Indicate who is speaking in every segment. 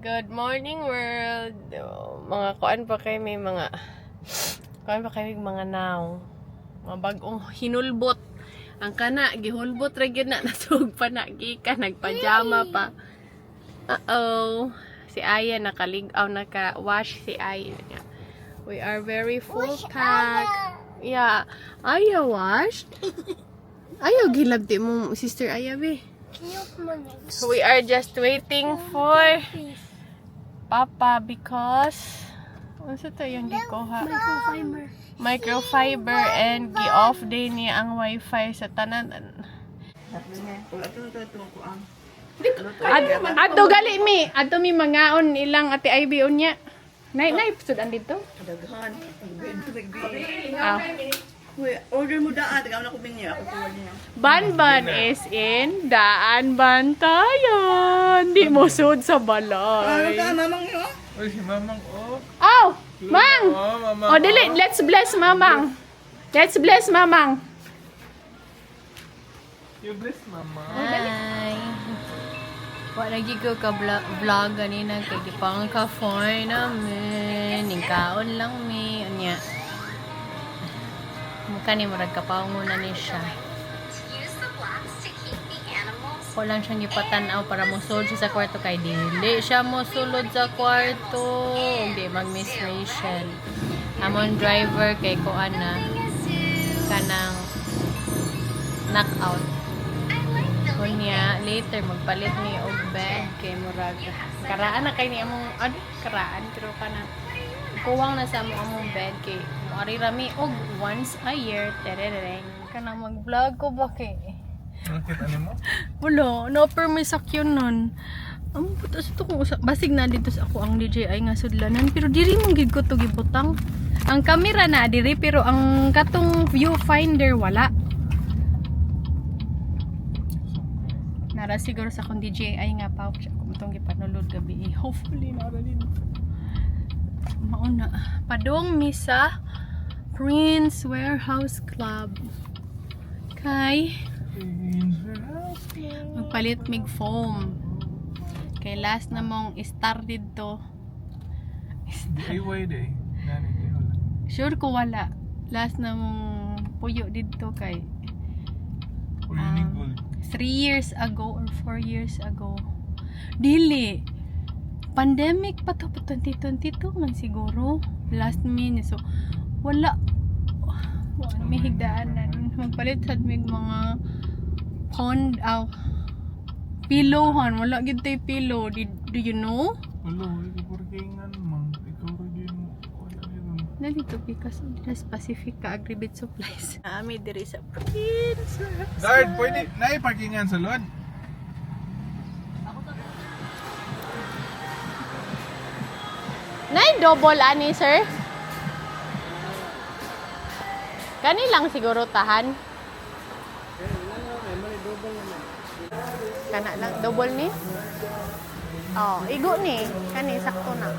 Speaker 1: Good morning world. Mga kuan pa kay may mga kuan pa kay mga now. Mga bagong hinulbot. Ang kana gihulbot ra gyud na nasug pa na gikan nagpajama pa. Uh-oh. Si Aya nakaligaw naka-wash si Aya. We are very full pack. Yeah. Aya washed? Ayaw gilabdi mo sister Aya be. We are just waiting for Papa because ano to yung gikuha? Microfiber and gi-off day niya ang wifi sa tanan. Adto gali mi, adto mi mangaon ilang ati Ivy unya. Nay sudan dito.
Speaker 2: Daghan.
Speaker 1: Ah.
Speaker 2: Order mo daan, tagaw na ko niya.
Speaker 1: Banban is in Daan Bantayan. Di mo sud sa
Speaker 2: Ano
Speaker 1: balay.
Speaker 2: ka, mamang nyo?
Speaker 3: Uy, si Mamang, oh.
Speaker 1: Oh, Mang!
Speaker 3: Oh, Mamang.
Speaker 1: Oh, dili, let's bless Mamang. Let's bless Mamang.
Speaker 3: You bless Mama.
Speaker 1: Hi. Wa lagi ko ka vlog ganina kay gipang ka for namin. Ningkaon lang mi unya. Mukha ni murag kapaungunan ni siya. Ko lang siyang ipatanaw para mosulod siya sa kwarto kay dili siya mosulod sa kwarto. Hindi mag-miss Rachel. Amon driver kay Koana kanang knockout. Kunya later magpalit ni og bed kay murag karaan na kay ni among karaan pero kana kuwang na sa among bed kay ari rami og once a year terereng kanang mag-vlog ko ba kay
Speaker 3: Nakita ano mo?
Speaker 1: wala no permis sakyon nun amo puto sa to kung basig na dito sa ako ang DJI nga sudlanan pero diri mong gid ko to gibutang ang camera na diri pero ang katong viewfinder wala nara siguro sa akong DJI nga pouch ako itong gipanulod gabi hopefully nara din mauna padong misa Prince Warehouse Club kay magpalit mig foam kay last na mong star dito
Speaker 3: DIY day. Nani, di wala.
Speaker 1: sure ko wala last na mong puyo dito kay
Speaker 3: Urinig gold.
Speaker 1: 3 years ago or 4 years ago dili pandemic pa to 2022 man siguro last minute so wala may higdaanan magpalit sad mig mga pond pillow han wala gid tay pillow do you know
Speaker 3: Wala, ito porkingan mang. Ikaw rin mo. Wala yun.
Speaker 1: nandito because this Pacific ka Agribit Supplies ami diri sa Prince
Speaker 3: Guard, pwede. Naiparkingan sa loob.
Speaker 1: nay double ani sir kani lang siguro tahan kana lang double ni oh igo ni kani sakto na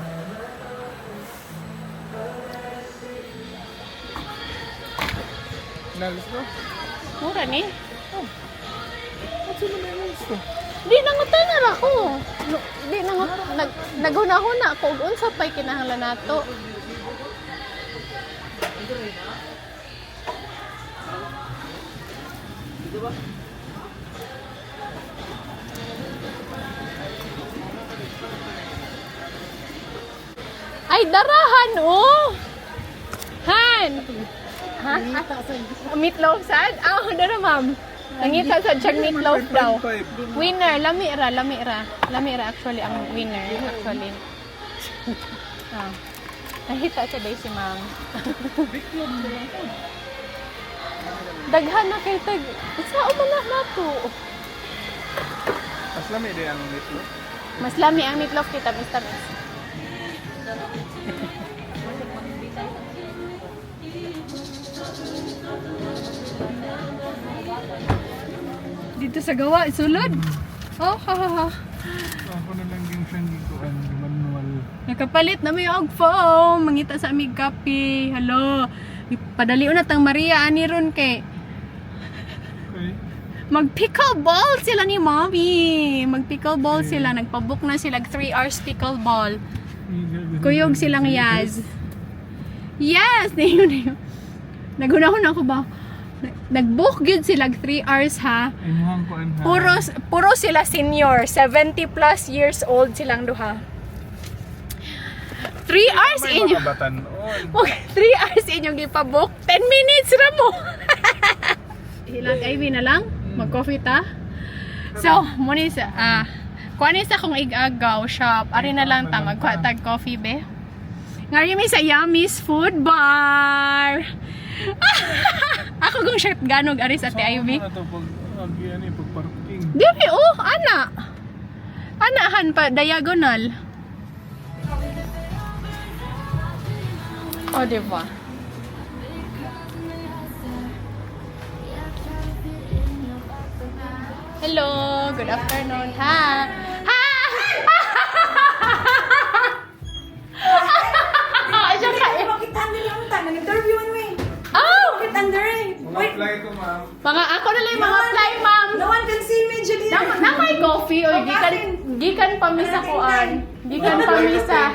Speaker 3: Nalis ko?
Speaker 1: mura ni
Speaker 3: Kasi mo nalis ko.
Speaker 1: di nangutanan ako di naghuna-huna ako ug unsa pay kinahanglan nato ay darahan oh han ha meatloaf sad dara ma'am nangita sa siyang meatloaf daw
Speaker 3: 1.5.
Speaker 1: winner lami ra actually ang winner actually nakita siya day si ma'am daghan na kay tag sao man na to
Speaker 3: Mas lami din ang nito.
Speaker 1: mas lami ang meatloaf kita Mr. Miss dito sa gawa sulod oh ha
Speaker 3: Ako na lang yung siyang gikuan. Manual.
Speaker 1: nakapalit na may og foam mangita sa amig kape hello padali na tang Maria ani ron kay
Speaker 3: Okay.
Speaker 1: Mag-pickleball sila ni Mommy. Mag-pickleball sila. Nagpabook na sila 3 hours pickleball. Kuyog silang Yaz. Yes! Nagunahon ako ba? Nag-book yun sila 3 hours ha.
Speaker 3: Imuhang ko ang
Speaker 1: Puro sila senior. 70 plus years old silang duha. 3 hours inyo. 3 hours inyong ipabook. 10 minutes ra mo. Hilang Ivy na lang. Mag-coffee ta. So, muna sa kuanin sa kong igagaw shop. Ari na lang ta magkwatag coffee be. Ngari mi sa Yummy's Food Bar. Ako kung shirt ganog ari sa Ate Ivy.
Speaker 3: Ano to pag parking?
Speaker 1: Dili ana. Anahan pa diagonal. Oh, diba? Hello, good afternoon. Ha. Aja ka eh.
Speaker 2: Bakit tanda lang ta? Nag-interview mo eh.
Speaker 1: Oh!
Speaker 2: Bakit under eh?
Speaker 3: Mga apply ko, ma'am.
Speaker 1: Mga ako na lang yung mga fly, ma'am.
Speaker 2: No one can see me, Judy.
Speaker 1: Na may coffee o gikan pamisa kuan. Gikan pamisa.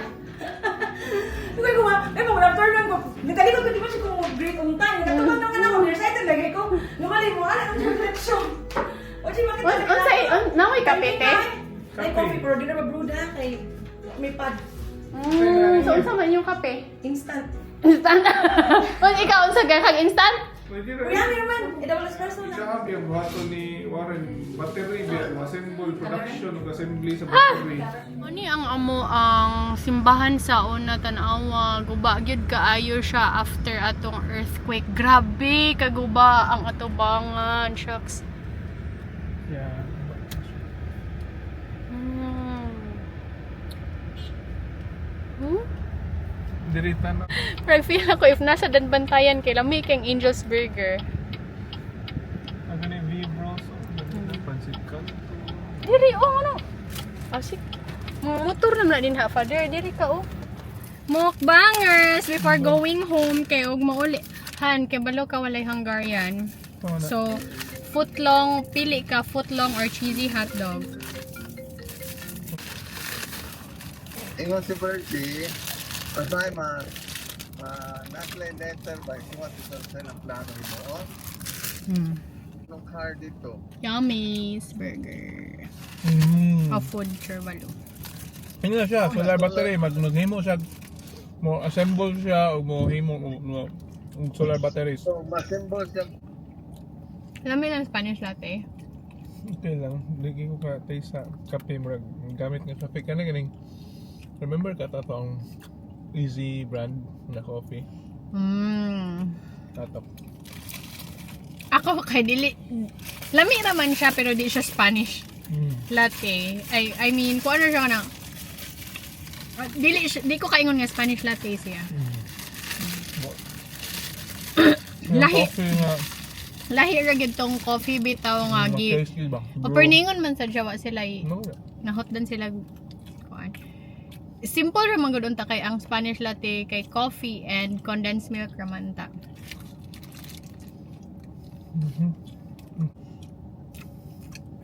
Speaker 2: Ikaw ko nga, may mga afternoon ko. Nagkalikot ko di ba siya kung great on time. Nagkatuman naman ako, excited lagi ko. Lumalay mo, ano ang reflection? O siya, bakit
Speaker 1: Unsay namoy kapete?
Speaker 2: Ay, coffee, pero di na ma-brew na kay may pad.
Speaker 1: So unsa man yung kape?
Speaker 2: Instant.
Speaker 1: Instant. Ikaw unsa kag instant?
Speaker 3: Pwede
Speaker 2: Uy,
Speaker 3: rin.
Speaker 2: namin naman. Double espresso na.
Speaker 3: Isa yung buhato ni Warren. Battery, assemble, production, assembly sa battery.
Speaker 1: Ani ang amo ang simbahan sa una tan-awa guba gyud kaayo siya after atong earthquake. Grabe kaguba ang atubangan, shucks.
Speaker 3: Yeah. Dirita na.
Speaker 1: Pero feel ako if nasa Danbantayan kay lami kang Angel's Burger.
Speaker 3: Ang ganun yung V-Bros. Pansit ka.
Speaker 1: Diri ano? Asik. Motor naman din ha, father. Diri ka Mukbangers before going home kay og mauli. Han kay balo ka walay Hungarian. So footlong pili ka footlong or cheesy hotdog.
Speaker 4: Ingon si Bertie, pasay nasa letter ba, siwat ito sa ng plano mo, nung car dito.
Speaker 1: Yummy's Burger. A food sure balo.
Speaker 3: Ano na siya, solar battery. Maghimo siya, mo assemble siya o mo himo mo solar batteries.
Speaker 4: So, masyembol siya,
Speaker 1: Lami lang Spanish latte.
Speaker 3: Okay lang, lagi ko ka taste sa kape murag gamit nga sa kape kana ganing. Remember ka tatong Easy brand na coffee? Tatap.
Speaker 1: Ako kay dili lami naman siya pero di siya Spanish latte. I mean, kung ano siya na di ko kaingon nga Spanish latte siya. Lahi lahi ra gid tong coffee bitaw nga gi. Operningon man sa Jawa sila nahotdan sila kuan. Simple ra man gud unta kay ang Spanish latte kay coffee and condensed milk ra man ta.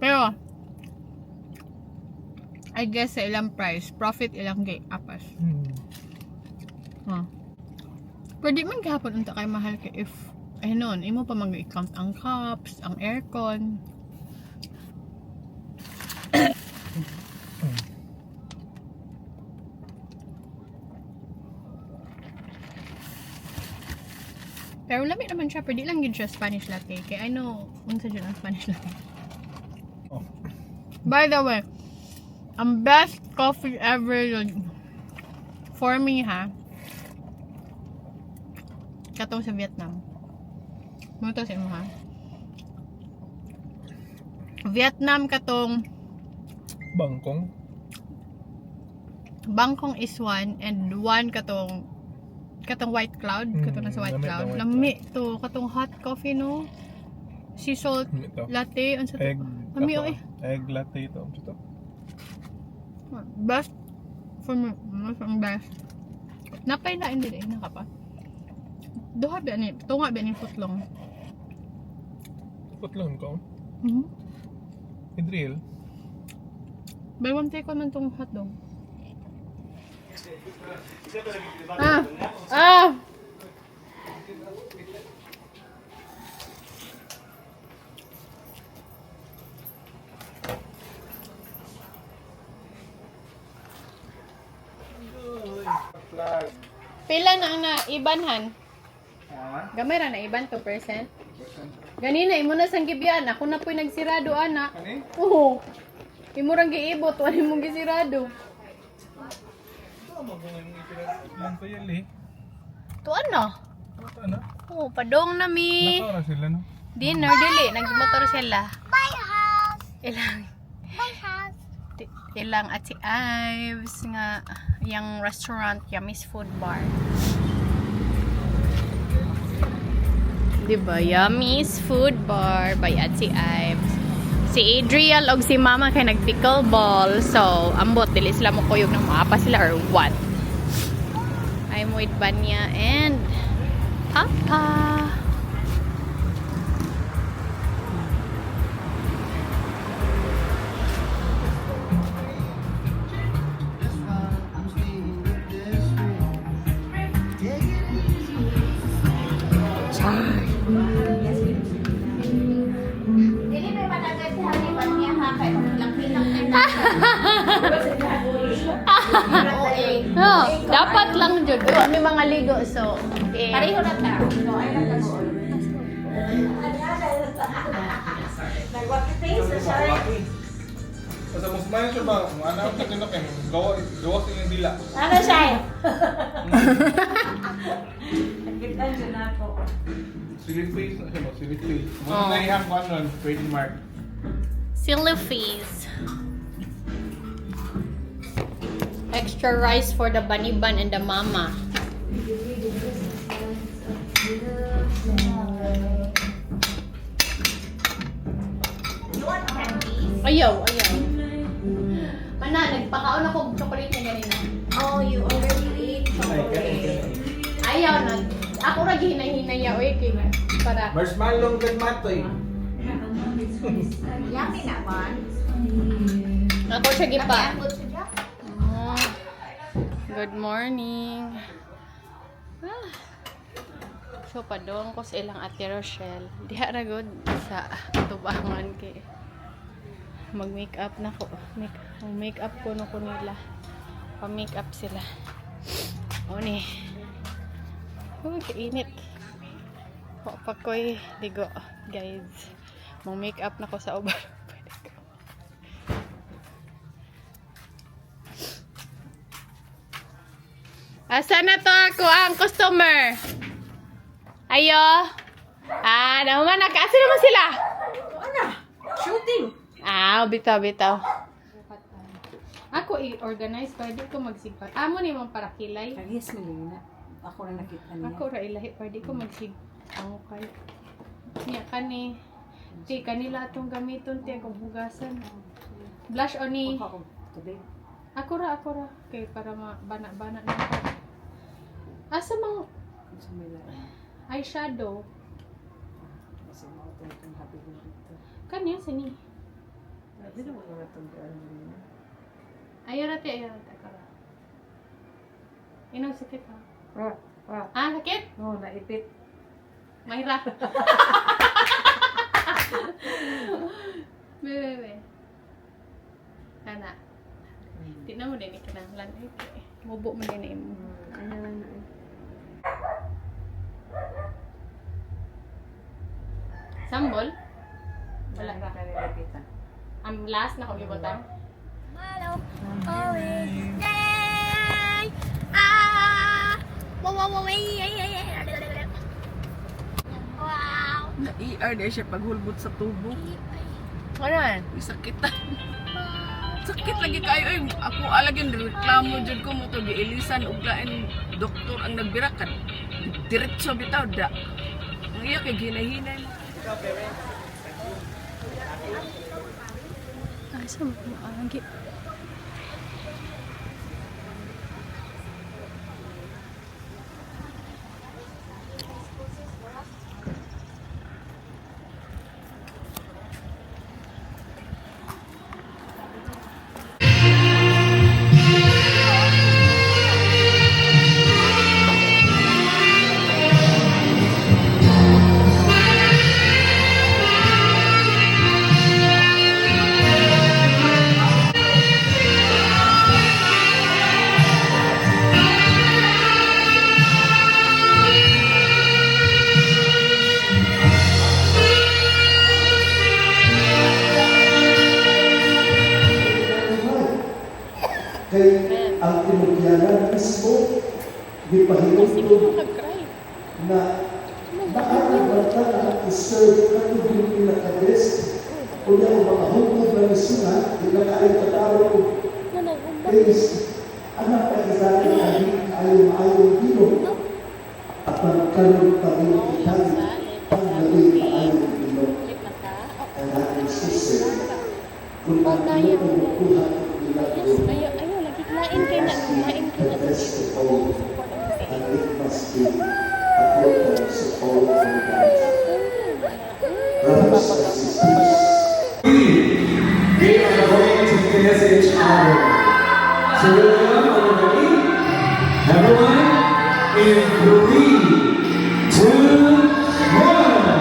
Speaker 1: Pero I guess sa ilang price, profit ilang kay apas. Pwede man gahapon unta kay mahal kay if nun, imo pa mag-count ang cups, ang aircon. Pero lami naman siya, pwede lang yun siya Spanish latte. Kaya I know, unsa dyan ang Spanish latte. By the way, ang best coffee ever yun, for me ha, katong sa Vietnam. Mga sa mo ha. Vietnam katong Bangkong is one and one katong White Cloud, katong nasa White Cloud. Lami to, katong hot coffee no. Sea salt latte unsa to? Lami oy.
Speaker 3: Egg latte ito.
Speaker 1: Best for me, ang best. Napay na hindi din naka pa. Duha ba ni, tunga ba ni footlong?
Speaker 3: Putlong ko.
Speaker 1: Hmm?
Speaker 3: Idril.
Speaker 1: Buy one take one man tong hotdog. Ah! Ah! Pila na ang naibanhan? Gamay ra na iban 2%. Ganina imo na sang gibyan, ako na po'y nagsirado ana.
Speaker 3: Kani?
Speaker 1: Oo. Imo rang giibot, wala mong gisirado.
Speaker 3: Lang to yan eh.
Speaker 1: Tuan na.
Speaker 3: Ano?
Speaker 1: Oo, padong na mi.
Speaker 3: Nakora sila no?
Speaker 1: Dinner dili, nagmotor sila.
Speaker 5: My house.
Speaker 1: Ilang
Speaker 5: My house.
Speaker 1: ilang at si Ives nga yung restaurant, Yummy's Food Bar. Diba? Yummy's Food Bar by Atsi Ives. Si Adriel og si Mama kay nag-pickleball. So, ambot dili sila mo kuyog nang maapa sila or what? I'm with Banya and Papa.
Speaker 5: Dili may matagal si Haliban niya ha. Kaya lang
Speaker 1: Oh, dapat lang jud. Oh, may mga ligo so.
Speaker 5: Pareho na ta.
Speaker 2: Nag-water sa siya.
Speaker 3: Basta mas mayan siya ba? Ano ang katinok eh? Gawa silang dila.
Speaker 2: Ano siya? Nagitan siya na ako.
Speaker 3: Silly face na siya mo, silly face.
Speaker 1: Oh.
Speaker 3: Muna naihang ko ano, trademark.
Speaker 1: Silly face. Extra rice for the bunny bun and the mama.
Speaker 5: You want candies?
Speaker 1: Ayaw, ayaw. Mana, nagpakaon ako ng chocolate na ganina.
Speaker 5: Oh, you already ate chocolate.
Speaker 1: Ayaw na. Ako ra gihinay-hinay ya oy kay para
Speaker 6: Marshmallow with matoy.
Speaker 5: Yummy naman.
Speaker 1: ako siya gipa.
Speaker 5: Kaya good siya.
Speaker 1: Oh, good morning. Ah. So padong ko sa ilang Ate Rochelle. Diha ra gud sa tubangan kay mag-make up na ko. Make up ko no ko nila. Pa-make up sila. O ni. Oh, kainit. O pa ko'y ligo, guys. Mag-make up na ko sa uban. Asa na to ako ang customer? Ayo. Ah, naman nakaasa naman sila.
Speaker 2: Ano? Shooting.
Speaker 1: Ah, bitaw, bitaw. Ako i-organize, pwede ko magsigpag. Amo ni mong para kilay.
Speaker 2: Yes, Melina. Ako na nakita niya.
Speaker 1: Ako ra ilahi, pwede ko magsig. Ang kay. Niya kani. Ti kanila atong gamiton ti akong hugasan. Blush on ni.
Speaker 2: Ako today.
Speaker 1: Ako ra. Kay para bana-bana na. Asa mang
Speaker 2: Sa Mela.
Speaker 1: eyeshadow?
Speaker 2: Kasi mga itong happy ko dito.
Speaker 1: Kanya sini.
Speaker 2: Hindi naman mga itong Melina.
Speaker 1: Ayaw ra ti, ayaw ra. Inang sakit ha?
Speaker 2: Ah.
Speaker 1: Ah, sakit?
Speaker 2: Oh, naipit.
Speaker 1: Mahira. Bebe. Kana. Tingnan mo din ikinahanglan eh. Mubo mo din mo.
Speaker 2: Kanya lang na eh.
Speaker 1: Sambol?
Speaker 2: Wala ka nakita.
Speaker 1: Ang last na kong libutan.
Speaker 5: Hello. Yay! Ah! Wow! Wow!
Speaker 2: Na-ER na siya paghulbot sa tubo.
Speaker 1: Ano yan?
Speaker 2: Sakitan. Sakit lagi kayo eh. Ako alagin reklamo dyan ko mo to. Giilisan ug lain doktor ang nagbirakan. Diretso bitaw da. Ang iya kay ginay-hinay mo.
Speaker 1: Asa mo maagi?
Speaker 6: ang pinagyanan mismo di
Speaker 1: Sige
Speaker 6: pahintulog
Speaker 1: mo mag-cry.
Speaker 6: na nakakabata na iserve na ito din pinaka-best o na ang mga hukog na misunan pinakain katawag ko is anak ka isahin ayaw dino at magkaroon pa rin itan ang naging ayaw dino ang aking susi kung ang ino kumukuha
Speaker 1: Yes, ayaw, lagi lain kayo na, lain kayo na.
Speaker 6: best of all and it must be a purpose of all our lives. Brothers and sisters,
Speaker 7: They are going to finish each other. So welcome, everybody. Everyone, in 3, 2, 1.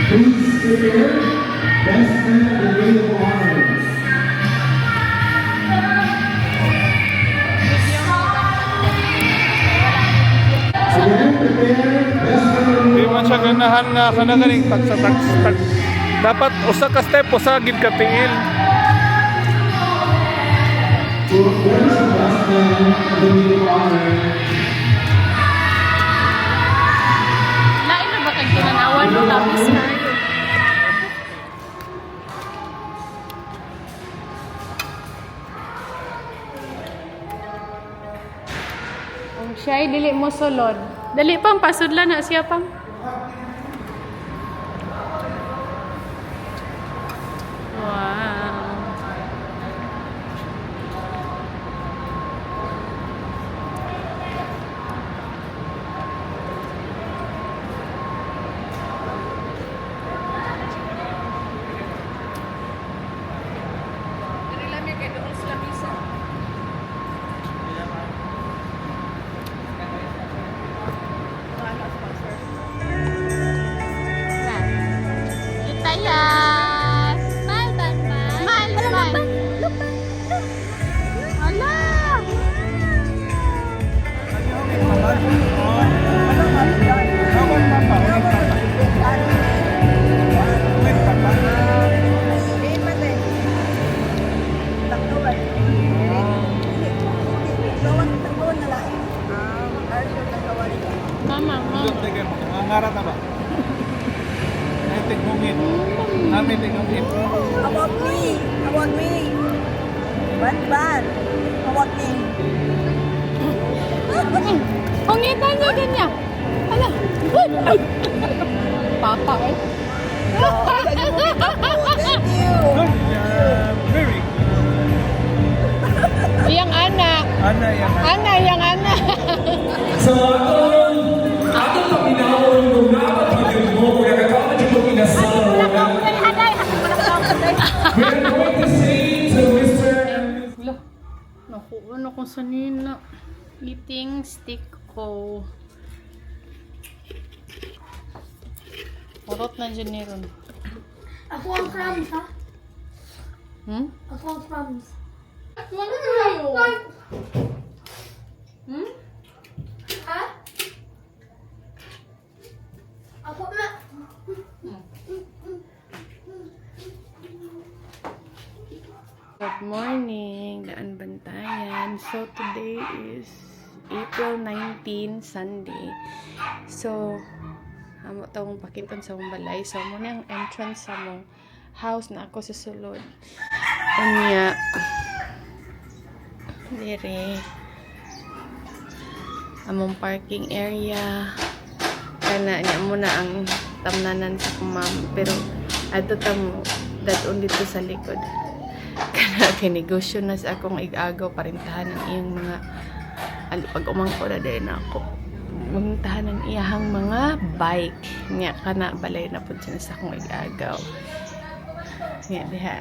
Speaker 7: Please prepare best man of the Ring of Honors. Again, prepare best man of the
Speaker 3: Di
Speaker 7: Ring of
Speaker 3: man siya
Speaker 7: Honors.
Speaker 3: ganahan nga kana ganing tag sa tag. Dapat usa ka step usa gid ka tiil.
Speaker 7: So, where is the best man of the Ring of Honors?
Speaker 1: Lain na ba kang kinanawan mo tapos na yun? Kung siya'y dili mo sulod. Dali pang, pasudlan na siya pang. Wow.
Speaker 2: Dili lang kay doon sa lamisa.
Speaker 5: Kita ya. Smile, tan, smile. Smile, smile. Ala.
Speaker 1: Mama, mama.
Speaker 3: Mangarat na ba? Ay tigungin. Namin tigungin.
Speaker 8: About me. About me. Ban. About me.
Speaker 1: Pangitan niya ganyan. Ala. Ay. Papa eh.
Speaker 8: Thank you.
Speaker 3: Very
Speaker 1: Yang anak.
Speaker 3: Ana yan.
Speaker 1: Ana, yang anak.
Speaker 7: So, atong paminawon kung napapagod mo kung nakakama dito kinasal. We're going to sing to Mr. and Miss
Speaker 1: Wala. Naku, ano kung sanina. Eating stick ko. Urot na dyan ni Ron.
Speaker 5: Ako ang crumbs, ha?
Speaker 1: Hmm?
Speaker 5: Ako ang crumbs.
Speaker 1: Ano tayo? Hmm?
Speaker 5: Ha? Ako na.
Speaker 1: Good morning, Daan Bantayan. So, today is April 19, Sunday. So, amo tawong pakiton sa mong balay. So, muna ang entrance sa mong house na ako sa sulod. Unya, dire, among parking area. Kana niya muna ang tamnanan sa kumam. Pero, ato tamo, dadon dito sa likod. Kana kinegosyo na sa akong ig-agaw parintahan ng iyang mga pag umangko na din ako muntahan ng iyahang mga bike nga kana balay na pud siya sa akong ig-agaw nga diha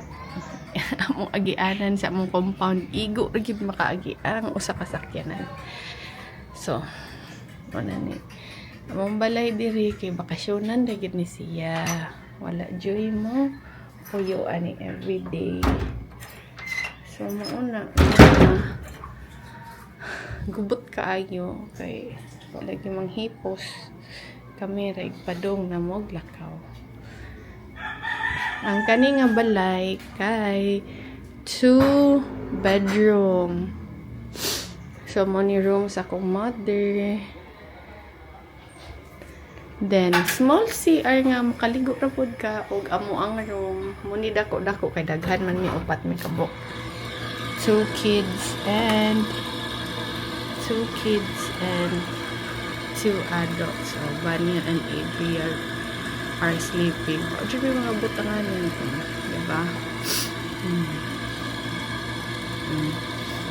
Speaker 1: among agianan sa among compound igo ra gyud makaagi ang usa ka sakyanan. So wala ni among balay diri kay bakasyonan ra gyud ni siya, wala joy mo puyo ani everyday. So mauna gubot kaayo kay lagi manghipos kami ra padong na moglakaw. Ang kani nga balay kay 2 bedroom. So money room sa akong mother. Then small CR nga makaligo ra pud ka og amo ang room. Muni dako kay daghan man mi upat mi kabok. 2 kids and 2 adults. So Vanya and Adriel are sleeping. O di ba mga butangan yun, diba?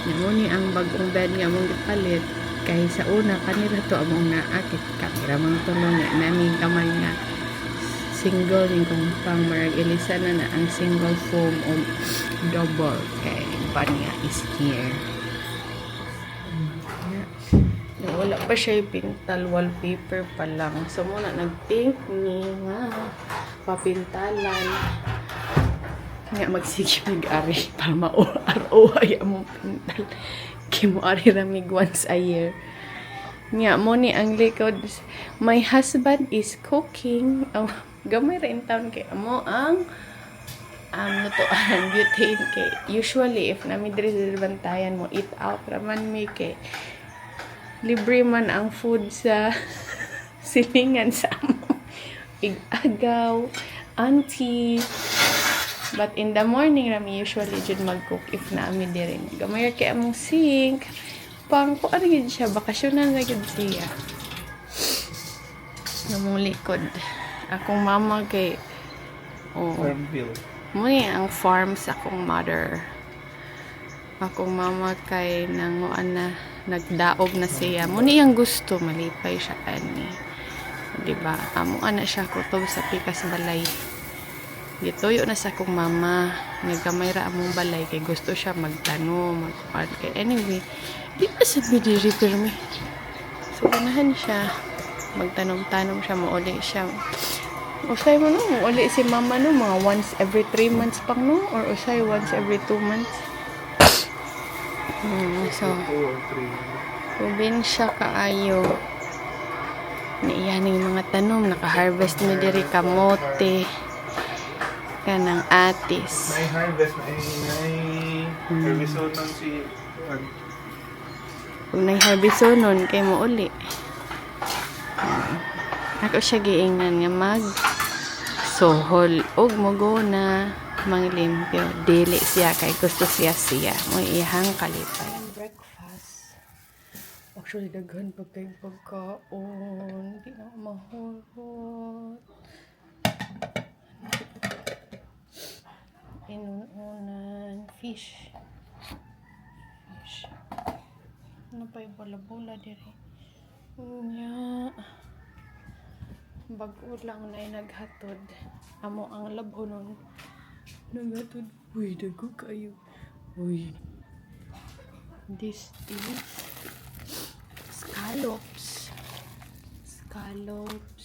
Speaker 1: Namuni ang bagong bed nga mong gipalit kay sa una kanila to among naakit kamera mang tulong nga namin kamay nga single ning kung pang marag elisa na ang single foam o double kay Vanya is here. Wala pa siya pintal, wallpaper pa lang. So muna nag-think ni nga papintalan nga magsige mag-ari para ma-ar-uhay among pintal. Kimo-ari ramig once a year. Nga mo ni ang likod. My husband is cooking. Oh, gamay ra in town kay amo ang lutoan butane kay usually if nami diri sa bantayan mo eat out raman mi kay libre man ang food sa silingan sa amo. Igagaw, auntie. But in the morning, rami usually dyan mag-cook if naami diri. Gamay kay among sink. Pang ko ano yun siya, bakasyonan na yun siya. Namulikod. Akong mama kay
Speaker 3: Farmville.
Speaker 1: muna ang farm sa akong mother. Akong mama kay nanguan na nagdaog na siya. Muna yung gusto, malipay siya ani. Diba? Amo ana siya kutob sa pikas balay. Gituyo na sa akong mama. Nagkamay ra among balay kay gusto siya magtanom, magkuan kay anyway. Di pa sa repair me. So ganahan siya. Magtanom-tanom siya, mauli siya. Usay mo no, mauli si mama no, mga once every 3 months pang no, or usay once every 2 months. So,
Speaker 3: 2 or 3.
Speaker 1: probinsya kaayo. Niyaning mga tanom, naka-harvest mi diri kamote. Kanang atis.
Speaker 3: May harvest, may herbicide nun si
Speaker 1: Kung nai-harbisonon, kay mo uli. Ako siya giingnan nga sohol og mogo na manglimpyo. Dili siya kay gusto siya. Mo iyang kalipay. Breakfast. Actually, daghan pa kayong pagkaon. Hindi na mahulot. Inuunan. Fish. Ano pa yung bola-bola diri? Unya. Bago lang na naghatod. Amo ang labo nun. Naghatod. Uy, dago kayo. Uy. This is scallops. Scallops.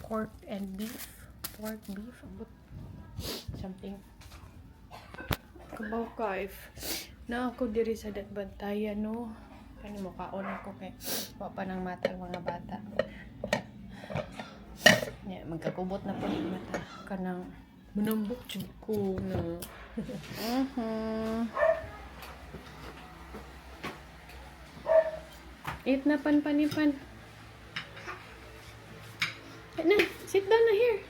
Speaker 1: Pork and beef. Pork, beef. Something. Kabaw ka if na ako diri sa bantayan no. Kani mo kaon ako kay pa nang matang mga bata. Nya magkakubot na po yung mata kanang manambok jud ko na. Eat na panipan. Na, sit down na here.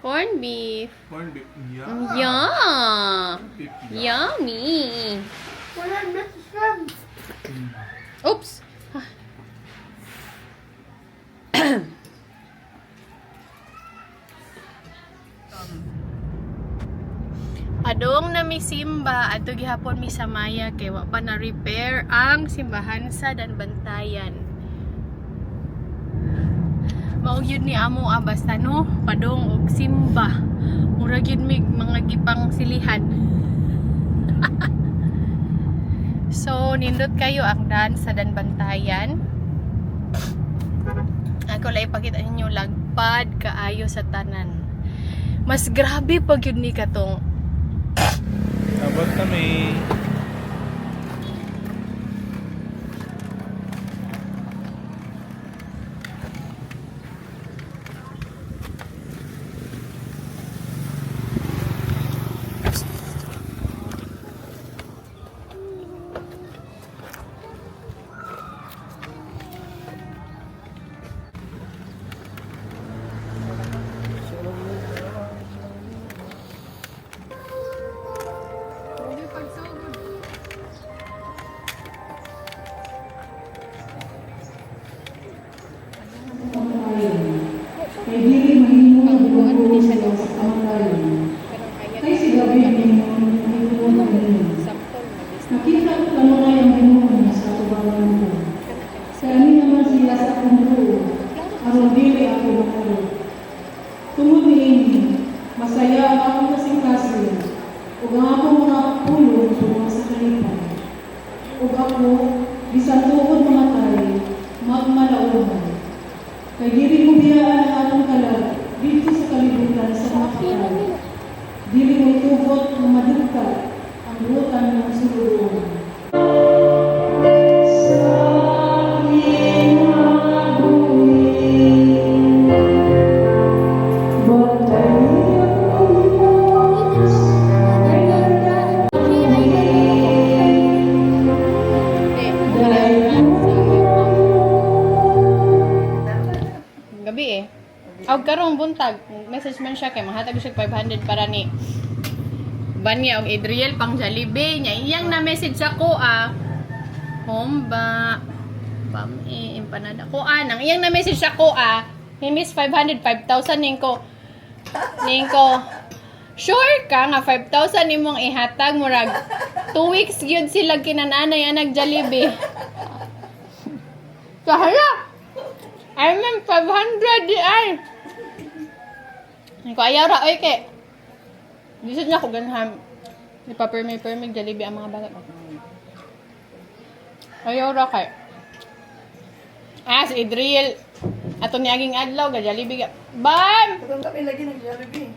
Speaker 1: Corned beef.
Speaker 3: corn beef.
Speaker 1: Yum. Yummy. Oops. Adong na mi simba adto gihapon mi sa Maya kay wa pa na repair ang simbahan sa Danbantayan. Mao yun ni amo basta no padong og simba. Mura gyud mig mga gipang silihan. So, nindot kayo ang daan sa Danbantayan. Ako lang ipakita ninyo lagpad kaayo sa tanan. Mas grabe pag yun ni katong
Speaker 3: Abot kami.
Speaker 6: Kay dili mahimo ang buwan sa kamatayan. Kay si David mahimo nakita ko kamay ang Ginoo sa tubangan ko. Kani naman sila sa kundo, aron dili ako makalo. Tungod niini, masaya ang akong kasing-kasing, ug ang akong mga pulong tungo sa kalipan. Ug ako, bisan tuod mamatay, magmalauhan. Kay dili ko biyaan ang atong kalag dito sa kalibutan sa mga patay. Dili mo tubot na madugta ang butan ng sululuhan.
Speaker 1: gabi eh. Og karong buntag, message man siya kay mahatag siya 500 para ni Banya og Adriel pang Jollibee nya iyang na message ako Homba Bam empanada ko nang iyang na message ako Himis 500 5,000 ningko sure ka nga 5,000 imong ihatag murag 2 weeks gyud sila kinananay nag Jollibee. Kahala I mean 500 di ay. Ko ayaw ra oy kay. Disod na ko ganham. Ipa-permit Jollibee ang mga bata ko. Ayaw ra kay. Si Adriel ato ni aging adlaw ga Jollibee ga. Bam!
Speaker 8: Kung kami lagi ng Jollibee.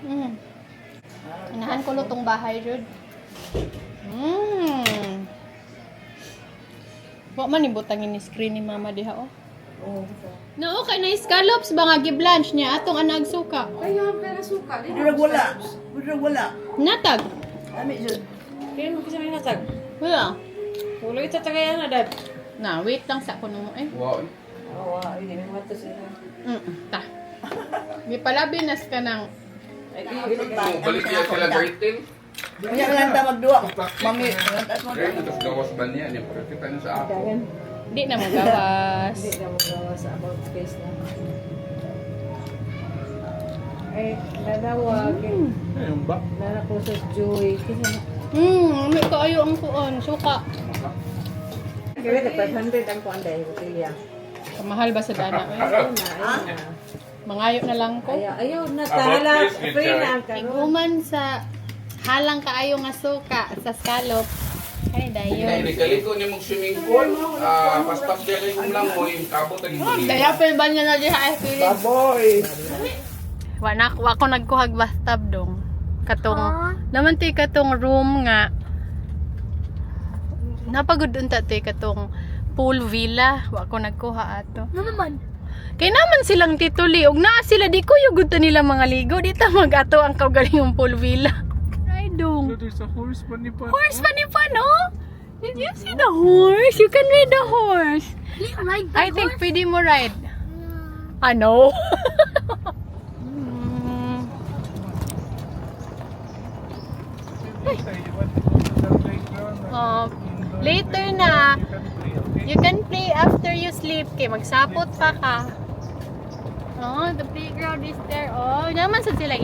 Speaker 1: Anahan ko lutong bahay jud. Wa man ibutang ni screen ni mama diha oh. No, okay na scallops ba nga gi-blanch niya atong anag suka.
Speaker 2: Kaya pera suka.
Speaker 8: Budurag wala.
Speaker 1: Natag.
Speaker 8: Ami jud.
Speaker 2: Kaya mo kasi may natag.
Speaker 1: Wala.
Speaker 2: Wala ito tagayan na dad.
Speaker 1: Na, wait lang sa kuno mo eh.
Speaker 7: Wow.
Speaker 2: Oo, hindi mo ito sila.
Speaker 1: Ta. Di pala binas ka ng
Speaker 7: Balik niya sila grade 10.
Speaker 8: Kanya lang ta magduwa. Mami,
Speaker 7: Grade, tapos gawas ba niya? Niya, pero kita niya sa ako.
Speaker 1: di na magawas.
Speaker 2: Hindi na magawa sa about face na. Ay, nanawag.
Speaker 3: Ayun ba?
Speaker 2: Nana ko sa Joy. Kasi
Speaker 1: May kaayo ang kuon, suka.
Speaker 2: kaya ka 500 ang kuan dahil botelya.
Speaker 1: Kamahal ba sa dana?
Speaker 2: Ayaw na.
Speaker 1: Mangayo na lang ko.
Speaker 2: Ayaw na. Tala,
Speaker 7: About this,
Speaker 2: free na ang karon.
Speaker 1: Iguman sa halang kaayo nga suka sa scallop. Ay, dayon.
Speaker 7: Nagkaliko niya mong swimming pool. Paspas niya kayo lang mo yung kabot ang hindi.
Speaker 1: Kaya pa niya na diha ay pilit.
Speaker 8: Baboy.
Speaker 1: Wa ko nagkuhag bathtub dong. Katong naman ti katong room nga napagod unta ti katong pool villa. Wa ko nagkuha ato.
Speaker 5: Ano naman?
Speaker 1: Kay naman silang tituli og naa sila di ko yugod ta nila mga ligo di ta mag-ato ang kaugalingong pool villa. Ay dong.
Speaker 3: There's a horse pa ni pa.
Speaker 1: Horse pa ni pa no? Did you see the horse? You can ride the horse.
Speaker 5: Ride the
Speaker 1: I think pwede mo ride. Ano? Later na. You can play after you sleep. Kay magsapot pa ka. Oh, the playground is there. Oh, naman sa sila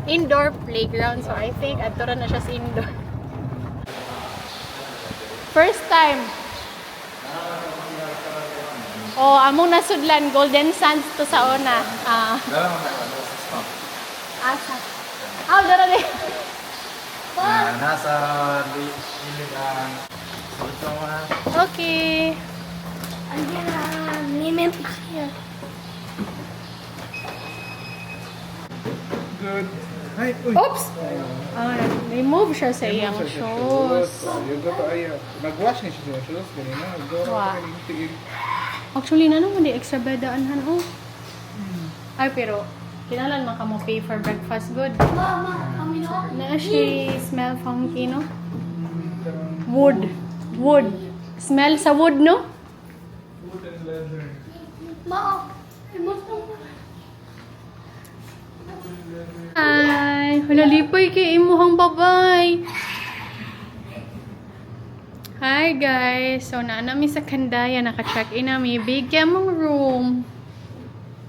Speaker 1: indoor playground. So I think ato na siya sa indoor. First time. Oh, among nasudlan Golden Sands to sa una. Asa. Dara di.
Speaker 4: Nasa lilig ang ito mga
Speaker 1: Okay.
Speaker 5: Andiyan na, name pa siya.
Speaker 3: Good. Hi, uy.
Speaker 1: Oops! Ah, remove siya sa iyang shoes.
Speaker 3: Yung gato ay, nag-wash niya siya sa shoes. Ganina, nag-gawa
Speaker 1: Wow.
Speaker 3: ka ng tigil.
Speaker 1: Actually, na naman di extra bedaan oh. Ay, pero, kinalan man ka mo pay for breakfast good.
Speaker 5: Mama, kami na.
Speaker 1: Na siya smell funky, no? Wood. Wood. Smell sa wood, no?
Speaker 3: Wood and leather.
Speaker 5: Ma, remote mo.
Speaker 1: Ay, halalipoy kay imuhang babay. Hi guys. So, naanami sa Kandaya. Naka-check-in na may big mong room.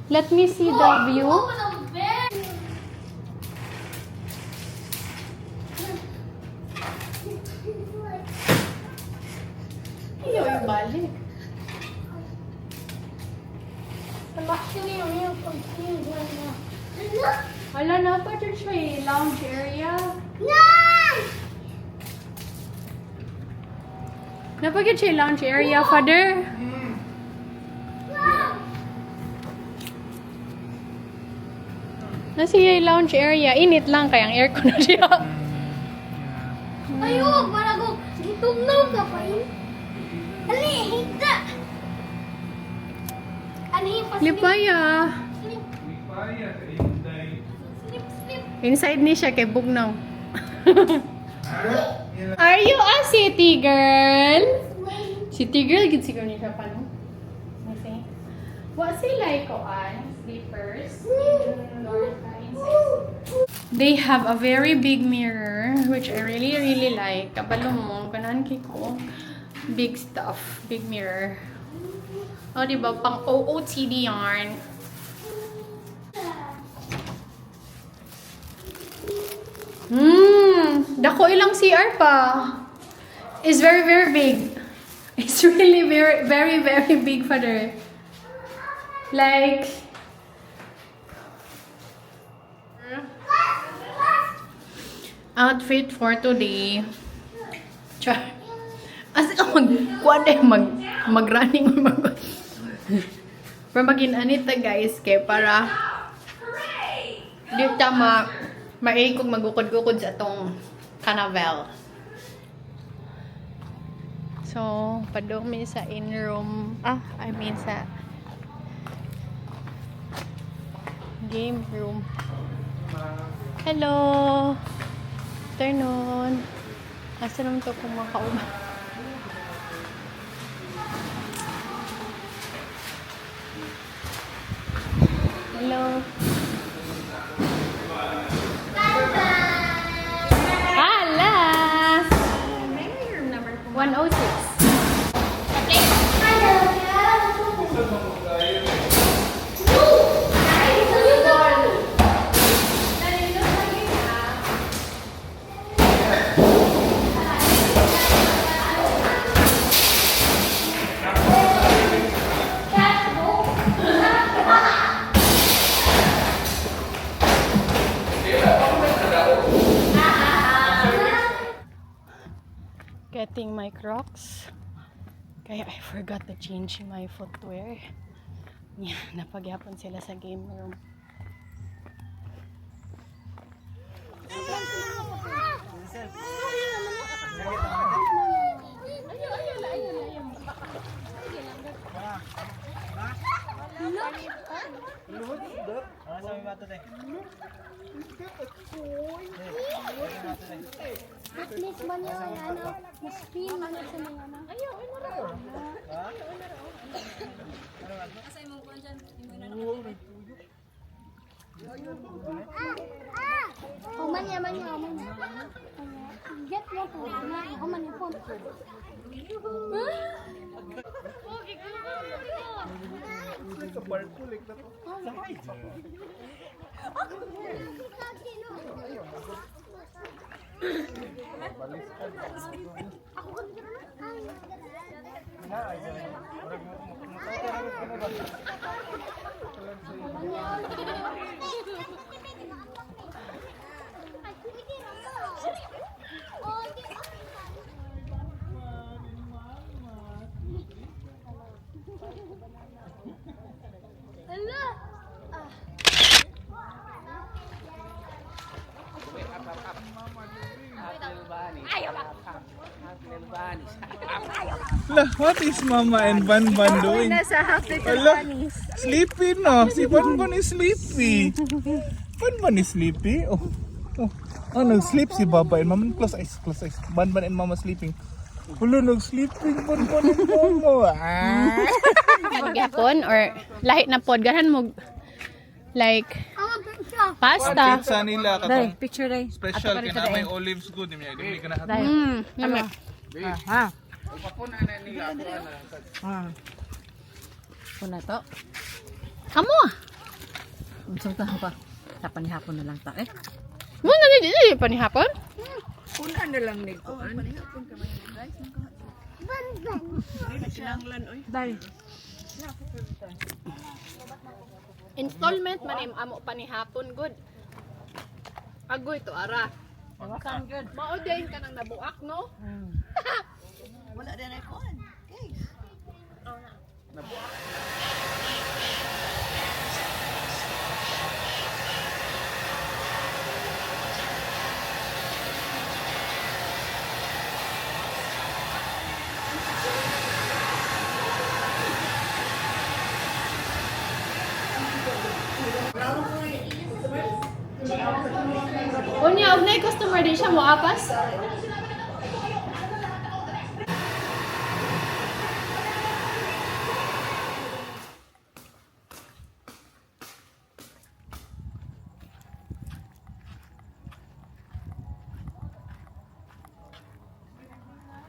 Speaker 1: Let me see the view.
Speaker 5: Open ang bed.
Speaker 1: Ayaw ibalik.
Speaker 5: Actually, yung pag-iwan na.
Speaker 1: Wala na pa dyan siya eh. Lounge area. Napagyan siya lounge area, father. Nasa yung lounge area. Init lang kaya ang aircon na siya.
Speaker 5: Ayun, malago. Gitugnaw ka pa yun. Ali, higda. Ano yung paslip?
Speaker 1: Lipaya.
Speaker 5: Slip,
Speaker 3: Lipaya, kay Hyundai.
Speaker 5: slip, slip.
Speaker 1: Inside ni siya kay Bugnaw. Are you a city girl? City girl, gid siguro ni siya pa, no? Okay. What sila ko slippers? They have a very big mirror, which I really, really like. Kabalo mo, kanan ko. Big stuff. Big mirror. O, oh, diba? Pang OOTD yarn. Dako ilang CR pa. It's very, very big. It's really very, very, very big, father. Like, outfit for today. Char. As ka mag-running or para mag-inanita guys kay para di tama maikog magukod-gukod sa atong carnival. So, padumi sa in-room, I mean sa game room. Hello! Afternoon. Asa naman to kung makauban? Hello. Hala! 106. Getting my Crocs. Kaya I forgot to change my footwear. Yeah, napagyapon sila sa game room.
Speaker 5: At least man yung ano, spin man sa mga ano. Ayaw, manya. Get mo po. Ako man yung phone. Ala.
Speaker 3: Lah, what is Mama and Banban doing?
Speaker 1: Nasa half little
Speaker 3: Ala,
Speaker 1: bunnies.
Speaker 3: sleepy no. Si Banban is sleepy. Banban is sleepy. Oh. Oh, nag-sleep si Baba and Mama. Close eyes, close eyes. Banban and Mama sleeping. Hulo, nag-sleeping Banban and Mama. Ah.
Speaker 1: Magyapon or lahit na pod ganahan mo like pasta.
Speaker 3: Pizza nila katong
Speaker 8: Picture day.
Speaker 3: special kina may olives good niya. Dili ka na hatag.
Speaker 1: Yummy.
Speaker 8: Kuna to.
Speaker 1: Amo.
Speaker 8: Unsang taho pa. Tapan ni hapon na lang ta eh.
Speaker 1: Mo na di panihapon?
Speaker 2: Una na lang ni kuan.
Speaker 8: Dai.
Speaker 1: Installment man im amo panihapon good. Agoy to ara.
Speaker 8: Wasan good.
Speaker 1: Mao din ka nang nabuak no?
Speaker 8: Wala din ay kuan. Guys.
Speaker 1: Unya og nay customer di siya mo apas.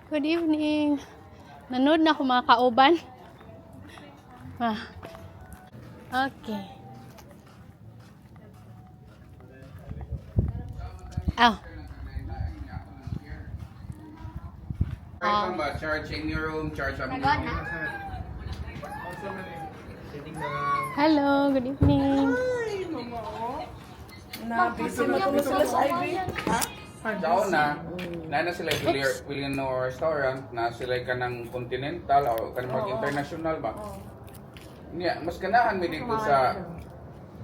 Speaker 1: Good evening. Nanood na ako mga kauban. Okay. Oh.
Speaker 9: Charge in your room, charge up in your room.
Speaker 1: Hello, good evening.
Speaker 8: Busy na to sa Ivy. Ha?
Speaker 9: Daon na sila William Restaurant, na sila ka ng Continental o ka ng international ba? Yeah, mas ganahan mi dito sa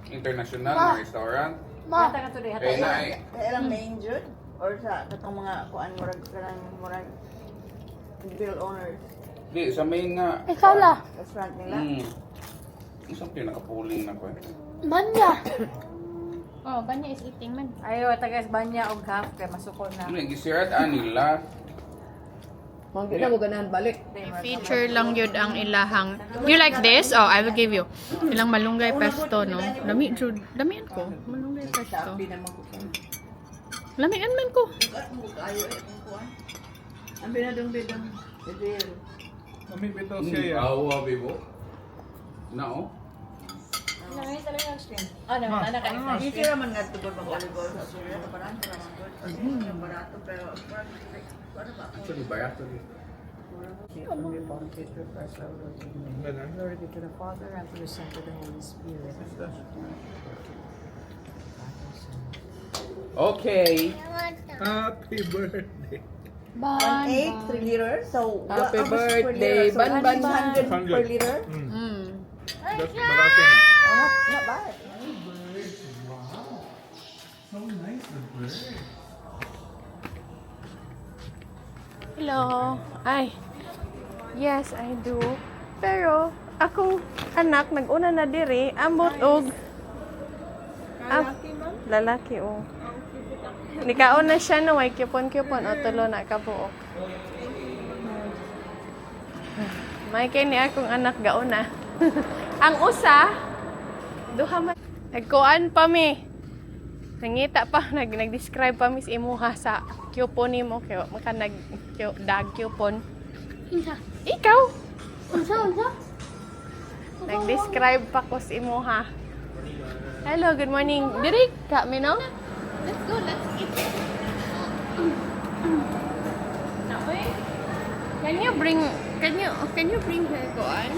Speaker 9: international na restaurant.
Speaker 8: Mata ka to day.
Speaker 9: Kaya na eh.
Speaker 8: Ilang main jud or sa katong mga kuan murag bill owners.
Speaker 9: Di, sa main nga.
Speaker 1: Ikaw la.
Speaker 8: Restaurant nila.
Speaker 9: Isang pinaka-pooling na ko eh.
Speaker 1: Banya. Oh, Banya is eating man.
Speaker 8: Ayo tagas banya og half kay masukol na.
Speaker 9: Ano yung gisirat nila?
Speaker 2: Manggi na mo ganahan balik.
Speaker 1: Feature lang yun ang ilahang. You like this? Oh, I will give you. Ilang malunggay pesto, no? Damian ko. Malunggay pesto. Lamian man ko.
Speaker 8: Ayo kuan. Ang binadong bidong.
Speaker 3: Kami bitaw siya ya.
Speaker 9: Awa, bibo. Na
Speaker 8: Ano, ana ka isa. Hindi ra man nga tugod mag-volleyball sa Surya, parang good. Barato pero
Speaker 9: Actually, barato rin.
Speaker 10: Glory be to the Father, and to the Son, and to the Holy Spirit.
Speaker 9: Okay.
Speaker 3: Happy birthday.
Speaker 8: 1.8 3 liters. So
Speaker 2: Happy
Speaker 8: how much per
Speaker 2: birthday,
Speaker 8: liter? So,
Speaker 2: Banban.
Speaker 8: 100 per liter.
Speaker 3: That's barato na.
Speaker 8: Oh, not bad.
Speaker 3: So nice the bird.
Speaker 1: Hello. Ay. Yes, I do. Pero, akong anak, nag-una na diri, ambot og... Lalaki, oh. Nikaon na siya, no? Ay, kipon-kipon. O, tulo na kabuok. May kay ni akong anak gauna. Ang usa, duha man. Nagkuan pa mi. Nangita pa, nag-describe pa mi sa imuha sa coupon nimo kay maka dag coupon. Ikaw.
Speaker 5: Unsa?
Speaker 1: Nag-describe pa ko sa imuha. Hello, good morning. Diri ka mi no? Let's go, let's eat. Naoy. Can you bring her kuan?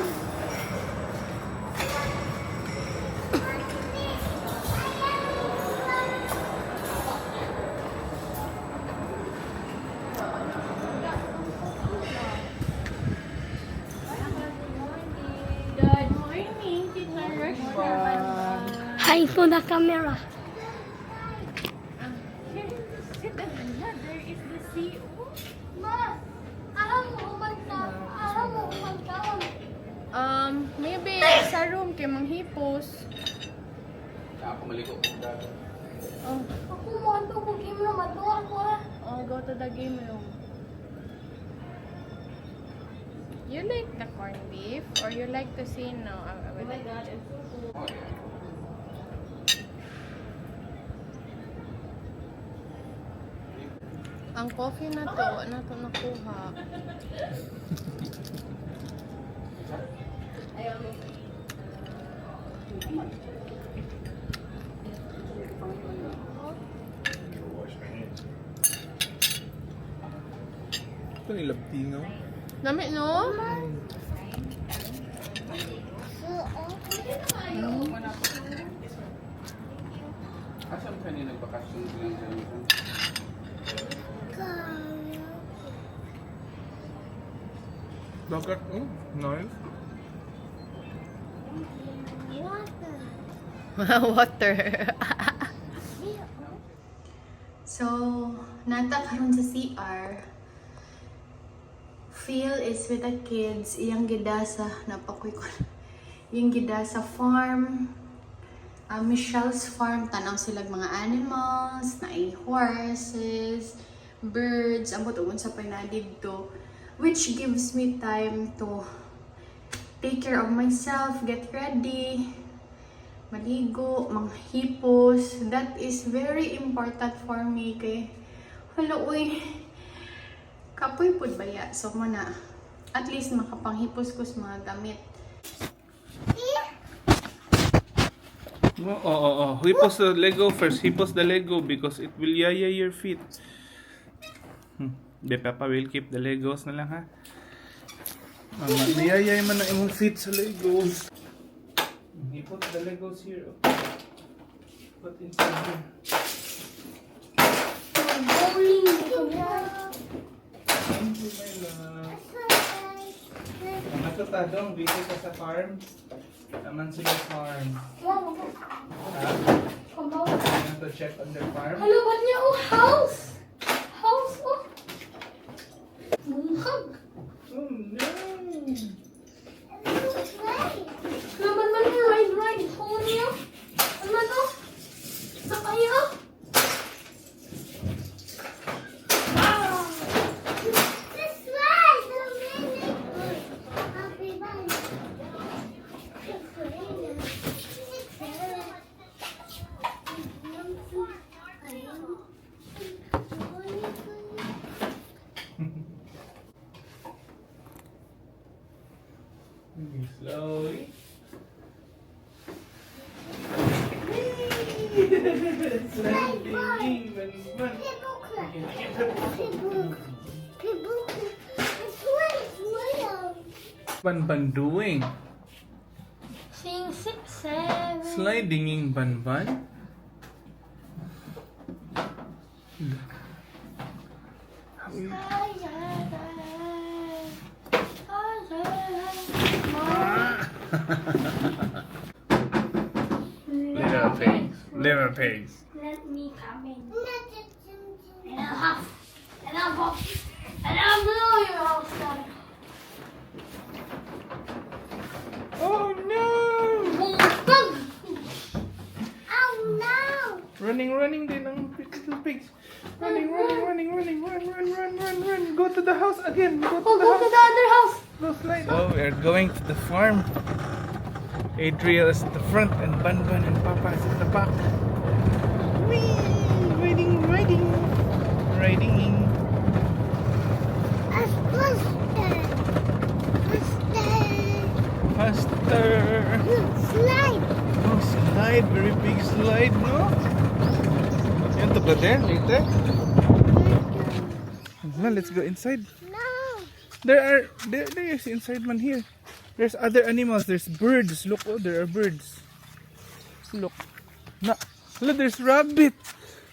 Speaker 1: Good morning.
Speaker 5: Hi to the camera. Ma, alam mo umagkaon.
Speaker 1: Maybe sa room kay manghipos.
Speaker 9: Ako maligo kung dagat.
Speaker 1: Oh,
Speaker 5: Ako mo ato kung camera matuwa ko ah.
Speaker 1: go to the game room. You like the corned beef or you like to see no? Oh my god, it's so cool.
Speaker 9: Oh, yeah.
Speaker 1: Ang coffee na to nakuha.
Speaker 3: Ito nilabtingaw.
Speaker 1: Dami no?
Speaker 9: Asan ka niya nagbakasyon silang ganito?
Speaker 3: Dagat, oh, nice.
Speaker 1: Water. So, nata karon sa CR. Phil is with the kids. Iyang gida sa napakoy ko. Iyang gida sa farm. Michelle's farm, tanaw sila mga animals, na horses, birds, ambot ugon sa dito, which gives me time to take care of myself, get ready, maligo, manghipos. That is very important for me kay hala uy kapoy pud baya, so muna at least makapanghipos ko sa mga damit.
Speaker 3: Oh. Hipos the Lego first. Hipos the Lego because it will yaya your feet. The Papa will keep the Legos na lang ha. Niyayay man na imong feet sa Legos. Hipos the Legos here. Put inside here.
Speaker 5: Bowling.
Speaker 3: Thank you, my love. Nakatadong, busy ka sa farm. Naman sila farm. Ha? You want to check on their farm?
Speaker 5: Hello, what niya? Oh, house! House, oh! Bumhag!
Speaker 3: Oh no!
Speaker 5: Naman man yung ride. Hold niyo? Ano to? Sakay ah! This way! Happy
Speaker 3: Slowly. Ban doing?
Speaker 5: Sing 6, 7.
Speaker 3: Sliding ban. Little pigs.
Speaker 5: Let me come in. And I'll huff. And I'll pop. And I'll blow your house down.
Speaker 3: Oh no!
Speaker 5: Boom, boom. Oh no!
Speaker 3: Running din ang little pigs. Running, run. Go to the house again. Go to the
Speaker 5: Go to
Speaker 3: house.
Speaker 5: the other house.
Speaker 3: Go slide. Oh, we are going to the farm. Adriel is at the front and Ban and Papa is at the back. Whee! Riding. Faster.
Speaker 5: Slide.
Speaker 3: Oh, slide. Very big slide, no? You want to go there later? No, let's go inside.
Speaker 5: No.
Speaker 3: There is inside one here. There's other animals. There's birds. Look, oh, there are birds. Look. Look, there's rabbit.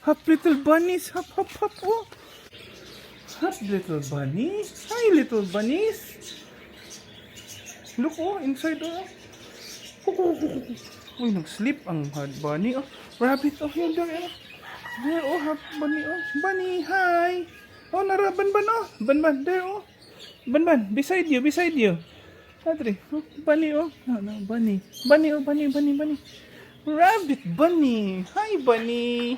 Speaker 3: Hop, little bunnies. Hop. Oh. Hop, little bunnies. Hi, little bunnies. Look, oh, inside, oh. Uy, nag-sleep ang bunny. Oh, rabbit. Oh, yun there. There, oh, bunny. Oh, bunny, hi. Oh, nara, Banban, oh. Banban, there, oh. Banban, beside you. Adri, oh, bunny, oh. No, bunny. Bunny, oh, bunny. Rabbit, bunny. Hi, bunny.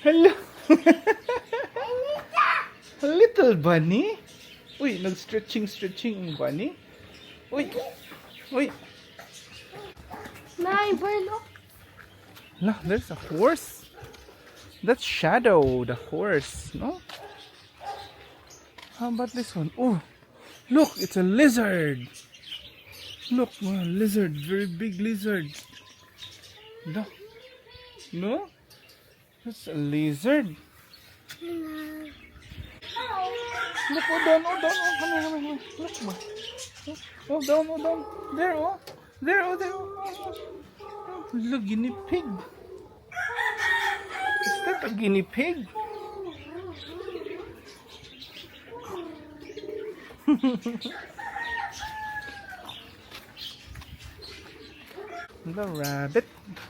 Speaker 3: Hello. Little bunny. Uy, nag-stretching ang bunny. Uy.
Speaker 5: Nay, bird, oh.
Speaker 3: Look, there's a horse. That's Shadow, the horse, no? How about this one? Oh, look, it's a lizard. Look, wow, lizard, very big lizard. No? No? That's a lizard. Look, down, come here. Look, ma. Oh, down. There, oh. Look, guinea pig. Is that a guinea pig? The rabbit.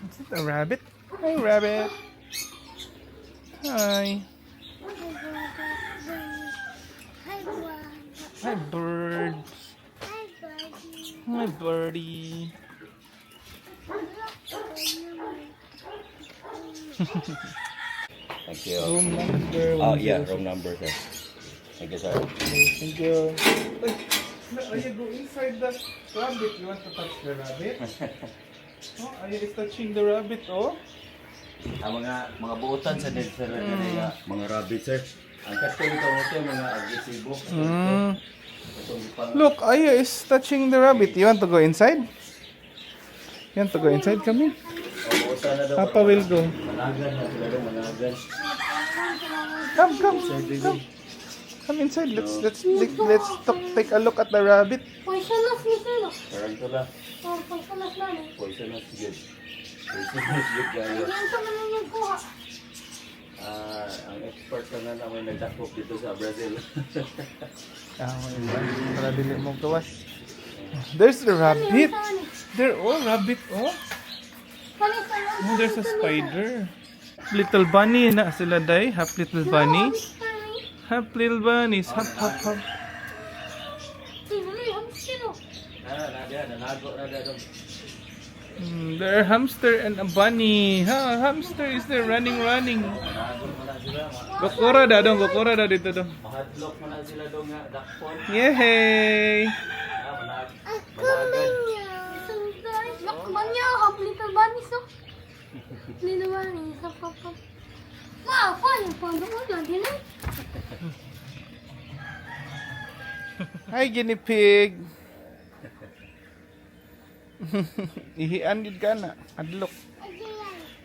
Speaker 3: Is it a rabbit? Hi, rabbit. Hi. Hi, birds. Hi, birdie.
Speaker 11: Thank you.
Speaker 3: Room number.
Speaker 11: Oh, yeah, room number, sir. Thank you, sir.
Speaker 3: Thank you. Are you go inside the rabbit? You want to touch the rabbit? Oh, are you touching the rabbit? Oh.
Speaker 11: Ang mga buutan sa dead, sir. Mga rabbit, sir. Ang kasto ito, mga agresibo.
Speaker 3: Look, Aya is touching the rabbit. You want to go inside? You want to go inside? Come in. Papa will go.
Speaker 11: Managan na sila doon, managan.
Speaker 3: Come. Come inside. Let's take a look at the rabbit.
Speaker 5: Poisonous nito.
Speaker 11: Tarantula.
Speaker 5: Oh, poisonous na eh.
Speaker 11: Poisonous good. Poisonous good, guys.
Speaker 5: Yan pa naman yung kuha.
Speaker 11: Ang expert ka na may nagdakop dito sa Brazil.
Speaker 3: Para dili mo gawas. There's the rabbit. There, oh, rabbit, oh. Oh, there's a spider. Little bunny na sila day. Half little bunny. Half little bunnies. Hop. There are hamster and a bunny. Hamster is there running. Kokora da dito dong.
Speaker 11: Mahadlok mo na sila doon nga, dakpon.
Speaker 3: Yay!
Speaker 5: Lakman niya, half little bunnies, oh. Little bunnies, hop. Wow, fun. Paano mo lang din eh?
Speaker 3: Hi, guinea pig. Ihian gid ka na, hadlok.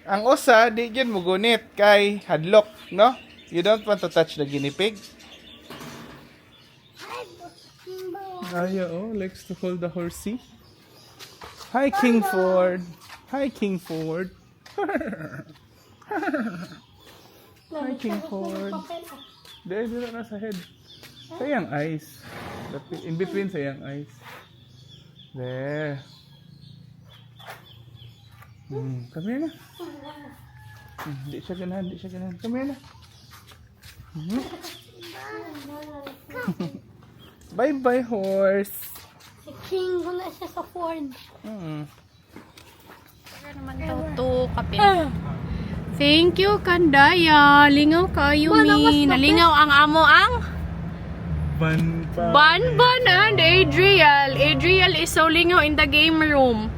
Speaker 3: Ang usa di gyud mo gunit kay hadlok, no? You don't want to touch the guinea pig. Aya, oh, likes to hold the horsey. Hi, King Ford. Hi, King Ford. Hi, King Ford. There na sa head. Sayang eyes. In between sayang eyes. There. Come here na. Hindi siya ganahan. Come here na. Bye-bye, horse.
Speaker 5: Si King, wala siya sa Ford.
Speaker 1: Thank you, Kandaya. Lingaw kayo ni. Nalingaw ang amo ang Banban and Adriel. Adriel is so lingaw in the game room.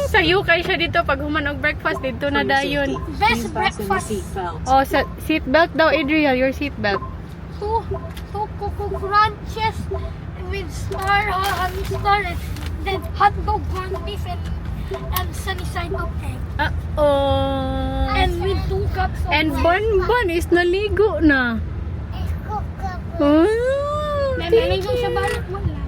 Speaker 1: Sayo kayo siya dito pag humanog breakfast dito na dayon.
Speaker 5: Best breakfast.
Speaker 1: Oh, sa seatbelt daw, Adriel, your seatbelt.
Speaker 5: Two cocoa crunches with hamster and then hot dog, corned beef and sunny side of egg. And with 2 cups of
Speaker 1: And Banban is naligo na.
Speaker 5: May maligo siya balik mo lang.